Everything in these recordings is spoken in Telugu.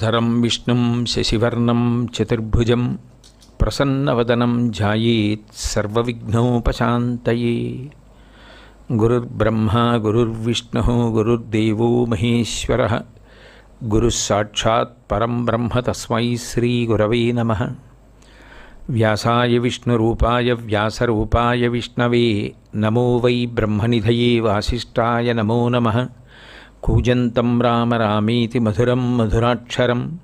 शुक्लांबरधरं विष्णुं शशिवर्णं चतुर्भुजं प्रसन्नवदनं ध्यायेत् सर्वविघ्नोपशान्तये। गुरुर्ब्रह्मा गुरुर्विष्णुः गुरुर्देवो महेश्वरः गुरुस्साक्षात् परं ब्रह्म तस्मै श्रीगुरवे नमः। व्यासाय विष्णुरूपाय व्यासरूपाय विष्णवे नमो वै ब्रह्मनिधये वासिष्ठाय नमो नमः। कूजन्तं राम रामेति मधुरं मधुराक्षरम्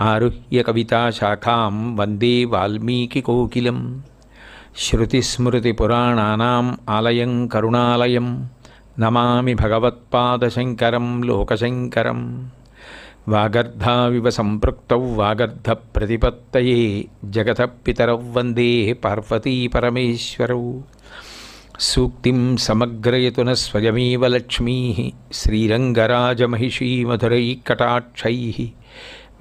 आरुह्य कविताशाखां वन्दे वाल्मीकिकोकिलं। श्रुतिस्मृतिपुराणानाम् आलयं करुणालयं नमामि भगवत्पादशङ्करं लोकशङ्करं। वागर्धाविव सम्पृक्तौ वागर्धप्रतिपत्तये जगतः पितरौ वन्दे पार्वतीपरमेश्वरौ। सूक्तिं समग्रयतु न स्वयमेव लक्ष्मीः श्रीरङ्गराजमहिषी मधुरैकटाक्षैः।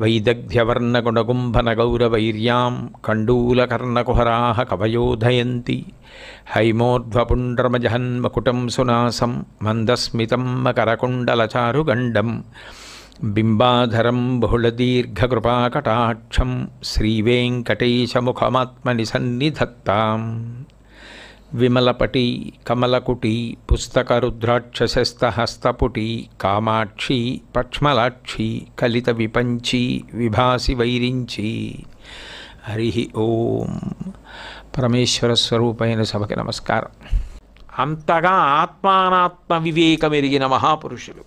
वैदग्ध्यवर्णगुणगुम्भनगौरवैर्यां कण्डूलकर्णकुहराः कवयोधयन्ति। हैमोर्ध्वपुण्ड्रमजहन्मकुटं सुनासं मन्दस्मितं मकरकुण्डलचारुगण्डं बिम्बाधरं बहुलदीर्घकृपाकटाक्षं श्रीवेङ्कटेशमुखमात्मनि सन्निधत्ताम्। विमलपटी कमलकुटी पुस्तकरुद्राक्षसस्तहस्तपुटी कामाक्षी पक्ष्मलाक्षी कलितविपञ्ची विभासि वैरिञ्ची। हरि ओम। పరమేశ్వర స్వరూపైన సభకి నమస్కారం. అంతగా ఆత్మానాత్మ వివేకమెరిగిన మహాపురుషులు,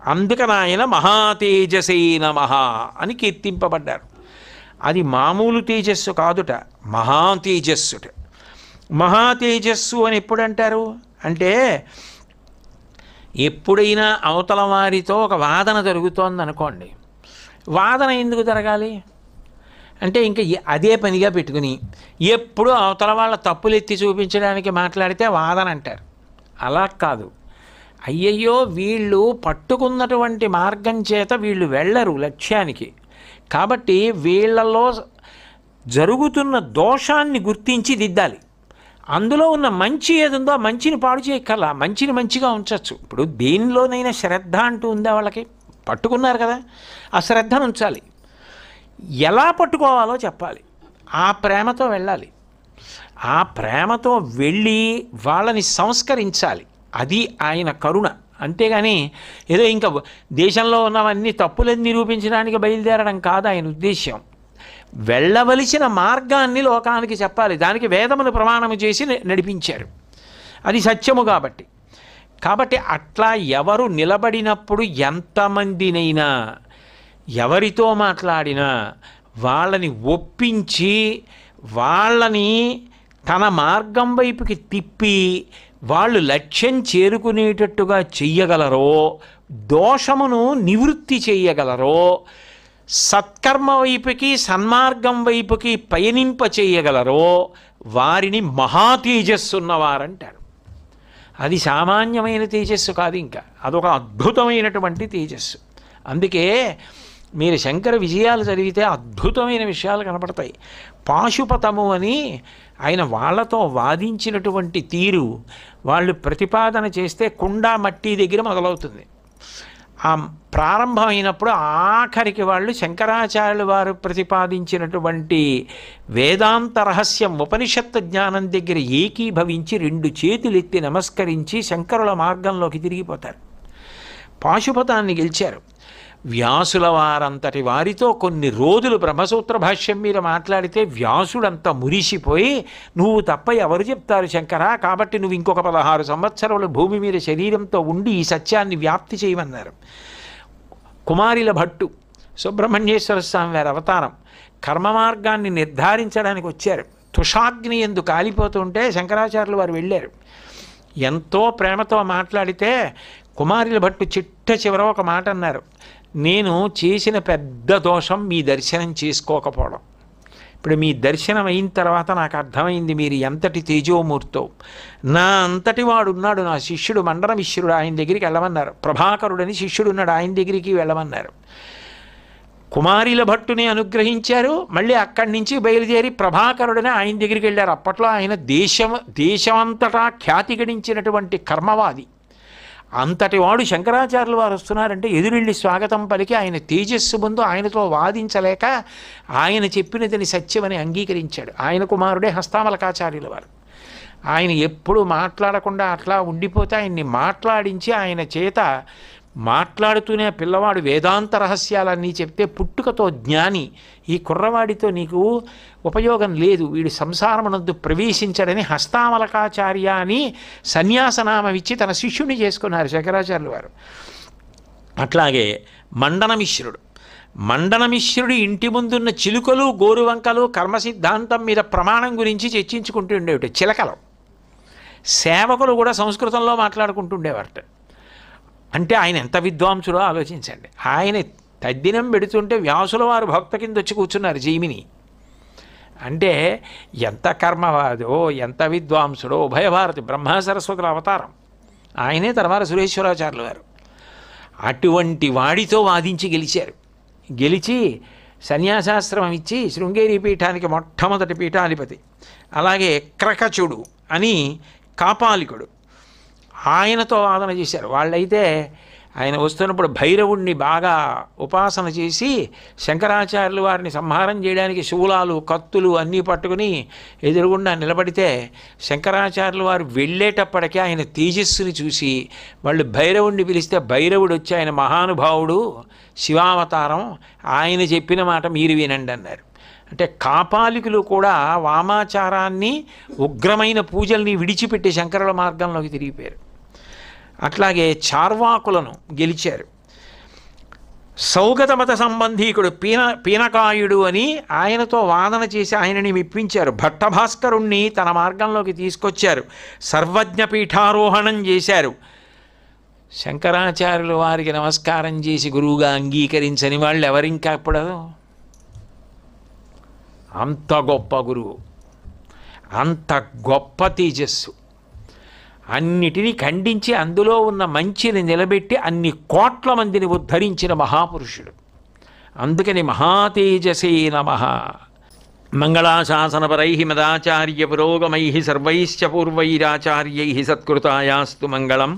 అందుకని ఆయన మహాతేజసే నమః అని కీర్తింపబడ్డారు. అది మామూలు తేజస్సు కాదుట, మహాతేజస్సుట. మహాతేజస్సు అని ఎప్పుడు అంటారు అంటే, ఎప్పుడైనా అవతల వారితో ఒక వాదన జరుగుతోంది అనుకోండి. వాదన ఎందుకు జరగాలి అంటే, ఇంకా అదే పనిగా పెట్టుకుని ఎప్పుడు అవతల వాళ్ళ తప్పులు ఎత్తి చూపించడానికి మాట్లాడితే వాదన అంటారు. అలా కాదు. అయ్యయ్యో వీళ్ళు పట్టుకున్నటువంటి మార్గం చేత వీళ్ళు వెళ్ళరు లక్ష్యానికి, కాబట్టి వీళ్ళలో జరుగుతున్న దోషాన్ని గుర్తించి దిద్దాలి. అందులో ఉన్న మంచి ఏదుందో ఆ మంచిని పాడు చేయక్కర్లా, మంచిని మంచిగా ఉంచవచ్చు. ఇప్పుడు దేనిలోనైనా శ్రద్ధ అంటూ ఉందా? వాళ్ళకి పట్టుకున్నారు కదా, ఆ శ్రద్ధను ఉంచాలి. ఎలా పట్టుకోవాలో చెప్పాలి, ఆ ప్రేమతో వెళ్ళాలి. ఆ ప్రేమతో వెళ్ళి వాళ్ళని సంస్కరించాలి. అది ఆయన కరుణ. అంతేగాని ఏదో ఇంకా దేశంలో ఉన్నవన్నీ తప్పులని నిరూపించడానికి బయలుదేరడం కాదు ఆయన ఉద్దేశ్యం. వెళ్ళవలసిన మార్గాన్ని లోకానికి చెప్పాలి. దానికి వేదమును ప్రమాణము చేసి నడిపించారు. అది సత్యము కాబట్టి అట్లా ఎవరు నిలబడినప్పుడు ఎంతమందినైనా ఎవరితో మాట్లాడినా వాళ్ళని ఒప్పించి వాళ్ళని తన మార్గం వైపుకి తిప్పి వాళ్ళు లక్ష్యం చేరుకునేటట్టుగా చెయ్యగలరో, దోషమును నివృత్తి చెయ్యగలరో, సత్కర్మ వైపుకి సన్మార్గం వైపుకి పయనింప చేయగలరో వారిని మహాతేజస్సు ఉన్నవారంటారు. అది సామాన్యమైన తేజస్సు కాదు, ఇంకా అదొక అద్భుతమైనటువంటి తేజస్సు. అందుకే మీరు శంకర విజయాలు చదివితే అద్భుతమైన విషయాలు కనపడతాయి. పాశుపతము అని ఆయన వాళ్ళతో వాదించినటువంటి తీరు, వాళ్ళు ప్రతిపాదన చేస్తే కుండా మట్టి దగ్గర మొదలవుతుంది. ఆ ప్రారంభమైనప్పుడు ఆఖరికి వాళ్ళు శంకరాచార్యులు వారు ప్రతిపాదించినటువంటి వేదాంత రహస్యం ఉపనిషత్తు జ్ఞానం దగ్గర ఏకీభవించి 2 చేతులెత్తి నమస్కరించి శంకరుల మార్గంలోకి తిరిగిపోతారు. పాశుపతాన్ని గెలిచారు. వ్యాసుల వారంతటి వారితో కొన్ని రోజులు బ్రహ్మసూత్ర భాష్యం మీద మాట్లాడితే వ్యాసుడంతా మురిసిపోయి, నువ్వు తప్ప ఎవరు చెప్తారు శంకరా, కాబట్టి నువ్వు ఇంకొక 16 సంవత్సరాలు భూమి మీద శరీరంతో ఉండి ఈ సత్యాన్ని వ్యాప్తి చేయమన్నారు. కుమారిల భట్టు సుబ్రహ్మణ్యేశ్వర స్వామి వారి అవతారం, కర్మ మార్గాన్ని నిర్ధారించడానికి వచ్చారు. తుషాగ్ని ఎందు కాలిపోతుంటే శంకరాచార్యులు వారు వెళ్ళారు. ఎంతో ప్రేమతో మాట్లాడితే కుమారిల భట్టు చిట్ట చివర ఒక మాట అన్నారు, నేను చేసిన పెద్ద దోషం మీ దర్శనం చేసుకోకపోవడం. ఇప్పుడు మీ దర్శనం అయిన తర్వాత నాకు అర్థమైంది మీరు ఎంతటి తేజోమూర్తో. నా అంతటి వాడున్నాడు, నా శిష్యుడు మండన మిశ్రుడు, ఆయన దగ్గరికి వెళ్ళమన్నారు. ప్రభాకరుడని శిష్యుడు ఉన్నాడు, ఆయన దగ్గరికి వెళ్ళమన్నారు. కుమారిల భట్టుని అనుగ్రహించారు. మళ్ళీ అక్కడి నుంచి బయలుదేరి ప్రభాకరుడని ఆయన దగ్గరికి వెళ్ళారు. అప్పట్లో ఆయన దేశమంతటా ఖ్యాతి గడించినటువంటి కర్మవాది. అంతటి వాడు శంకరాచార్యులు వారు వస్తున్నారంటే ఎదురెళ్ళి స్వాగతం పలికి ఆయన తేజస్సు ముందు ఆయనతో వాదించలేక ఆయన చెప్పినదని సత్యమని అంగీకరించాడు. ఆయన కుమారుడే హస్తామలకాచార్యుల వారు. ఆయన ఎప్పుడు మాట్లాడకుండా అట్లా ఉండిపోతే ఆయన్ని మాట్లాడించి ఆయన చేత మాట్లాడుతూనే పిల్లవాడు వేదాంత రహస్యాలన్నీ చెప్తే పుట్టుకతో జ్ఞాని, ఈ కుర్రవాడితో నీకు ఉపయోగం లేదు, వీడు సంసారమునందు ప్రవేశించడని హస్తామలకాచార్య అని సన్యాసనామం ఇచ్చి తన శిష్యుని చేసుకున్నారు శంకరాచార్యులు వారు. అట్లాగే మండనమిశ్రుడు ఇంటి ముందున్న చిలుకలు గోరువంకలు కర్మ సిద్ధాంతం మీద ప్రమాణం గురించి చర్చించుకుంటూ ఉండేవి చిలకలు. సేవకులు కూడా సంస్కృతంలో మాట్లాడుకుంటుండేవారట. అంటే ఆయన ఎంత విద్వాంసుడో ఆలోచించండి. ఆయన తద్దినం పెడుతుంటే వ్యాసుల వారు భక్త కింద వచ్చి కూర్చున్నారు జైమిని. అంటే ఎంత కర్మవాదో ఎంత విద్వాంసుడో. ఉభయభారతి బ్రహ్మ సరస్వతుల అవతారం ఆయనే, తర్వాత సురేశ్వరాచార్యులు వారు. అటువంటి వాడితో వాదించి గెలిచారు. గెలిచి సన్యాసాశ్రమం ఇచ్చి శృంగేరి పీఠానికి మొట్టమొదటి పీఠాధిపతి. అలాగే క్రకచుడు అని కాపాలికుడు, ఆయనతో వాదన చేశారు. వాళ్ళైతే ఆయన వస్తున్నప్పుడు భైరవుణ్ణి బాగా ఉపాసన చేసి శంకరాచార్యులు వారిని సంహారం చేయడానికి శూలాలు కత్తులు అన్నీ పట్టుకుని ఎదురుగుండా నిలబడితే శంకరాచార్యులు వారు వెళ్ళేటప్పటికీ ఆయన తేజస్సుని చూసి వాళ్ళు భైరవుణ్ణి పిలిస్తే భైరవుడు వచ్చి ఆయన మహానుభావుడు శివావతారం, ఆయన చెప్పిన మాట మీరు వినండి అన్నారు. అంటే కాపాలికులు కూడా వామాచారాన్ని ఉగ్రమైన పూజల్ని విడిచిపెట్టి శంకరుల మార్గంలోకి తిరిగిపోయారు. అట్లాగే చార్వాకులను గెలిచారు. సౌగతమత సంబంధీకుడు పీనకాయుడు అని ఆయనతో వాదన చేసి ఆయనని మెప్పించారు. భట్టభాస్కరుణ్ణి తన మార్గంలోకి తీసుకొచ్చారు. సర్వజ్ఞ పీఠారోహణం చేశారు. శంకరాచార్యుల వారికి నమస్కారం చేసి గురువుగా అంగీకరించని వాళ్ళు ఎవరింకా అప్పుడు అంత గొప్ప గురువు, అంత గొప్ప తేజస్సు, అన్నిటినీ ఖండించి అందులో ఉన్న మంచిని నిలబెట్టి అన్ని కోట్ల మందిని ఉద్ధరించిన మహాపురుషుడు. అందుకని మహాతేజసే నమః. మంగళాశాసనపరై మదాచార్య పురోగమై సర్వైశ్చ పూర్వైరాచార్యై సత్కృతాయాస్తు మంగళం.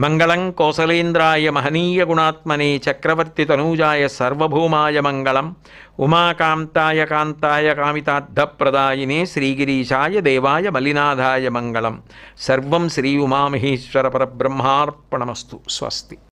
మంగళం కోసలేంద్రాయ మహనీయ గుణాత్మనే చక్రవర్తి తనూజాయ సర్వభౌమాయ మంగళం. ఉమాకాంతాయ కాంతాయ కామితార్థప్రదాయినే శ్రీగిరీశాయ దేవాయ మలినాథాయ మంగళం. సర్వం శ్రీ ఉమామహేశ్వర పరబ్రహ్మార్పణమస్తు. స్వస్తి.